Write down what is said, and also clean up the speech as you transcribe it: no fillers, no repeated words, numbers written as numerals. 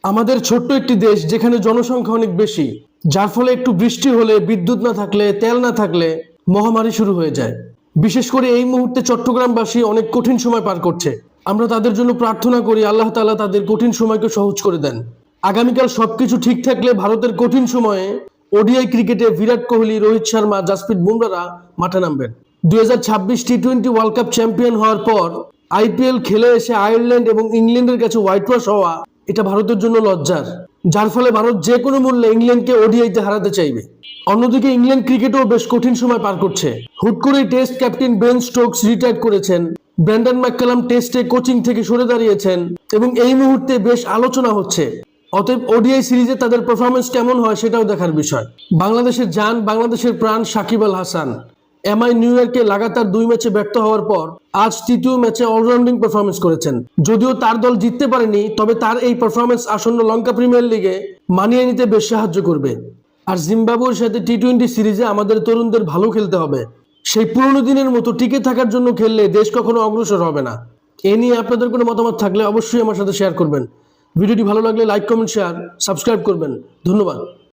আমাদের ছোট্ট একটি দেশ যেখানে জনসংখ্যা অনেক বেশি, যার ফলে একটু বৃষ্টি হলে, বিদ্যুৎ না থাকলে, তেল না থাকলে মহামারী শুরু হয়ে যায়। বিশেষ করে এই মুহূর্তে চট্টগ্রামবাসী অনেক কঠিন সময় পার করছে। আমরা তাদের জন্য প্রার্থনা করি আল্লাহ তাআলা তাদের কঠিন সময়কে সহজ করে দেন। আগামীকাল সবকিছু ঠিক থাকলে ভারতের কঠিন সময়ে ওডিআই ক্রিকেটে বিরাট কোহলি, রোহিত শর্মা, জাসপ্রীত বুমরারা মাঠে নামবেন। 2026 টি-20 ওয়ার্ল্ড কাপ চ্যাম্পিয়ন হওয়ার পর আইপিএল খেলে এসে আয়ারল্যান্ড এবং ইংল্যান্ডের কাছে হোয়াইট ওয়াশ হওয়া এটা ভারতের জন্য লজ্জার, যার ফলে ভারত যে কোনো মূল্যে ইংল্যান্ডকে ওডিআইতে হারাতে চাইবে। অন্যদিকে ইংল্যান্ড ক্রিকেটও বেশ কঠিন সময় পার করছে। হুট করে test captain Ben Stokes retire করেছেন, ব্র্যান্ডন ম্যাককালাম টেস্টে কোচিং থেকে সরে দাঁড়িয়েছেন এবং এই মুহূর্তে বেশ আলোচনা হচ্ছে। অতএব ওডিআই সিরিজে তাদের পারফরমেন্স কেমন হয় সেটাও দেখার বিষয়। বাংলাদেশের জান, বাংলাদেশের প্রাণ সাকিব আল হাসান এমআই নিউ ইয়র্কে লাগাতার 2 ম্যাচে ব্যর্থ হওয়ার পর আজ তৃতীয় ম্যাচে অলরাউন্ডিং পারফরমেন্স করেছেন। যদিও তার দল জিততে পারেনি, তবে তার এই পারফরমেন্স আসন্ন লঙ্কা প্রিমিয়ার লিগে মানিয়ে নিতে বেশ সাহায্য করবে। আর জিম্বাবুয়ের সাথে টি-20 সিরিজে আমাদের তরুণদের ভালো খেলতে হবে। সেই পুরনো দিনের মতো টিকে থাকার জন্য খেললে দেশ কখনো অগ্রসর হবে না। এ নিয়ে আপনাদের কোনো মতামত থাকলে অবশ্যই আমার সাথে শেয়ার করবেন। ভিডিওটি ভালো লাগলে লাইক, কমেন্ট, শেয়ার, সাবস্ক্রাইব করবেন। ধন্যবাদ।